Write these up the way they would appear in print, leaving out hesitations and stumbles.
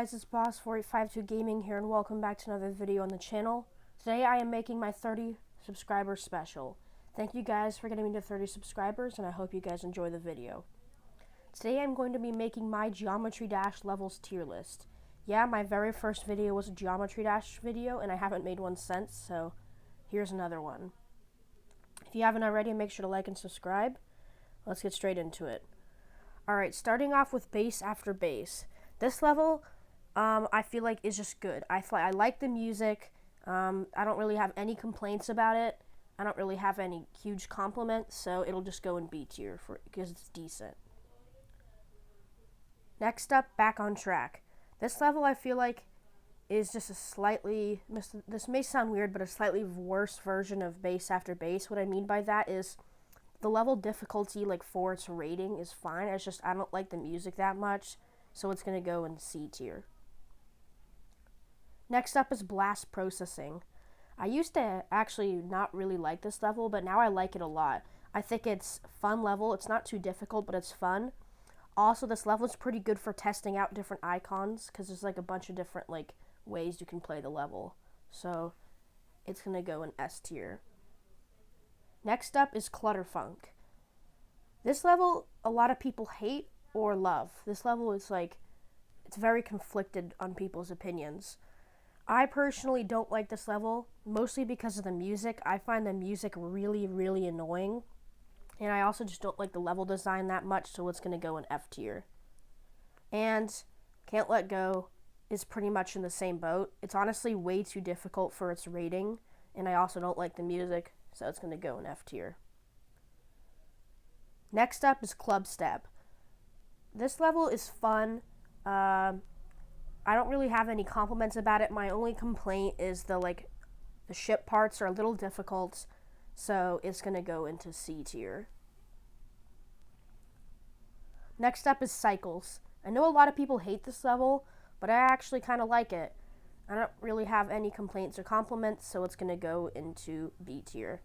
guys, it's Boss4852 Gaming here, and welcome back to another video on the channel. Today I am making my 30 subscriber special. Thank you guys for getting me to 30 subscribers, and I hope you guys enjoy the video. Today I'm going to be making my Geometry Dash levels tier list. Yeah, my very first video was a Geometry Dash video, and I haven't made one since, so here's another one. If you haven't already, make sure to like and subscribe. Let's get straight into it. Alright, starting off with base after base. This level, I feel like is just good. I like the music. I don't really have any complaints about it. I don't really have any huge compliments, so it'll just go in B tier because it's decent. Next up, back on track. This level I feel like is just a slightly, this may sound weird, but a slightly worse version of base after base. What I mean by that is the level difficulty, like for its rating, is fine. It's just I don't like the music that much, so it's going to go in C tier. Next up is blast processing. I used to actually not really like this level, but now I like it a lot. I think it's a fun level. It's not too difficult, but it's fun. Also, this level is pretty good for testing out different icons, because there's like a bunch of different like ways you can play the level. So it's going to go in S tier. Next up is Clutterfunk. This level, a lot of people hate or love. This level is like, it's very conflicted on people's opinions. I personally don't like this level, mostly because of the music. I find the music really, really annoying. And I also just don't like the level design that much, so it's going to go in F tier. And Can't Let Go is pretty much in the same boat. It's honestly way too difficult for its rating, and I also don't like the music, so it's going to go in F tier. Next up is Club Step. This level is fun. I don't really have any compliments about it. My only complaint is the ship parts are a little difficult, so it's going to go into C tier. Next up is Cycles. I know a lot of people hate this level, but I actually kind of like it. I don't really have any complaints or compliments, so it's going to go into B tier.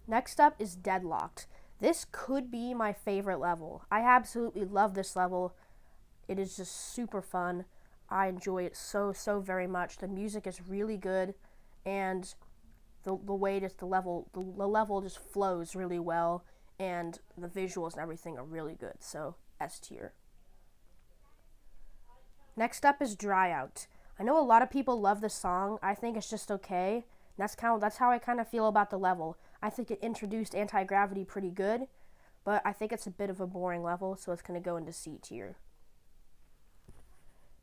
Next up is Deadlocked. This could be my favorite level. I absolutely love this level. It is just super fun. I enjoy it so very much. The music is really good, and the way just the level just flows really well, and the visuals and everything are really good. So S tier. Next up is Dry Out. I know a lot of people love this song. I think it's just okay. That's how I kind of feel about the level. I think it introduced anti-gravity pretty good, but I think it's a bit of a boring level, so it's going to go into C tier.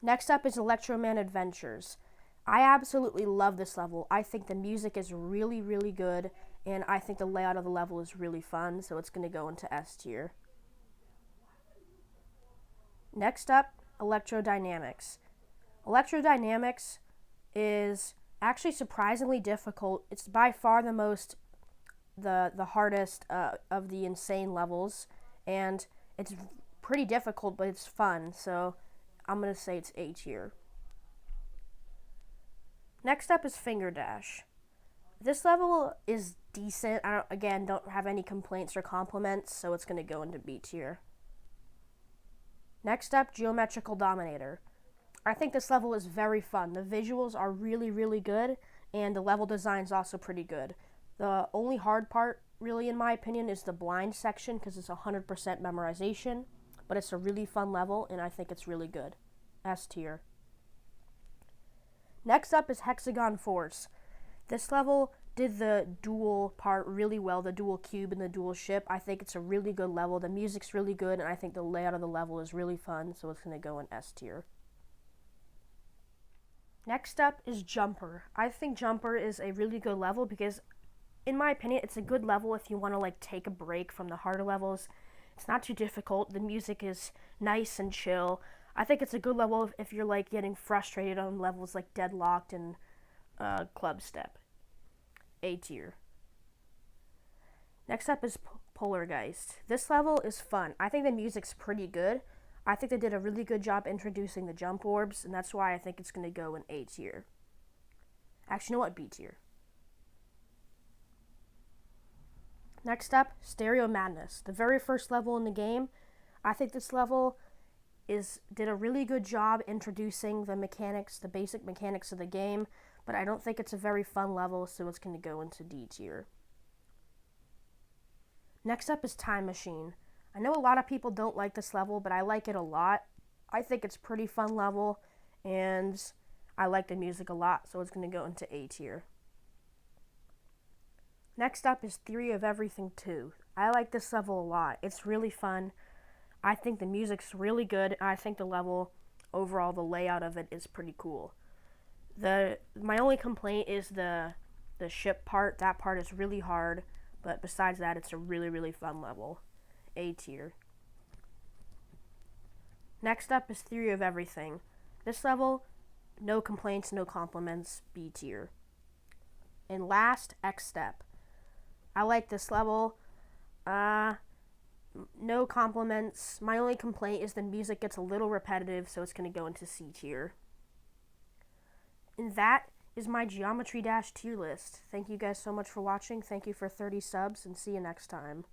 Next up is Electroman Adventures. I absolutely love this level. I think the music is really, really good, and I think the layout of the level is really fun, so it's going to go into S tier. Next up, Electrodynamics. Electrodynamics is actually surprisingly difficult. It's by far the hardest of the insane levels, and it's pretty difficult, but it's fun, so I'm going to say it's A tier. Next up is Finger Dash. This level is decent. I don't have any complaints or compliments, so it's going to go into B tier. Next up, Geometrical Dominator. I think this level is very fun. The visuals are really, really good, and the level design is also pretty good. The only hard part, really, in my opinion, is the blind section, because it's 100% memorization, but it's a really fun level, and I think it's really good. S tier. Next up is Hexagon Force. This level did the dual part really well, the dual cube and the dual ship. I think it's a really good level. The music's really good, and I think the layout of the level is really fun, so it's going to go in S tier. Next up is Jumper. I think Jumper is a really good level because, in my opinion, it's a good level if you want to take a break from the harder levels. It's not too difficult. The music is nice and chill. I think it's a good level if you're getting frustrated on levels like Deadlocked and Club Step. A tier. Next up is Polargeist. This level is fun. I think the music's pretty good. I think they did a really good job introducing the jump orbs, and that's why I think it's going to go in A tier. Actually, you know what? B tier. Next up, Stereo Madness. The very first level in the game. I think this level did a really good job introducing the mechanics, the basic mechanics of the game, but I don't think it's a very fun level, so it's going to go into D tier. Next up is Time Machine. I know a lot of people don't like this level, but I like it a lot. I think it's a pretty fun level, and I like the music a lot, so it's going to go into A tier. Next up is Theory of Everything 2. I like this level a lot. It's really fun. I think the music's really good. I think the level, overall, the layout of it is pretty cool. My only complaint is the ship part. That part is really hard, but besides that, it's a really, really fun level. A tier. Next up is Theory of Everything. This level, no complaints, no compliments, B tier. And last, X Step. I like this level. No compliments. My only complaint is the music gets a little repetitive, so it's going to go into C tier. And that is my Geometry Dash tier list. Thank you guys so much for watching. Thank you for 30 subs, and see you next time.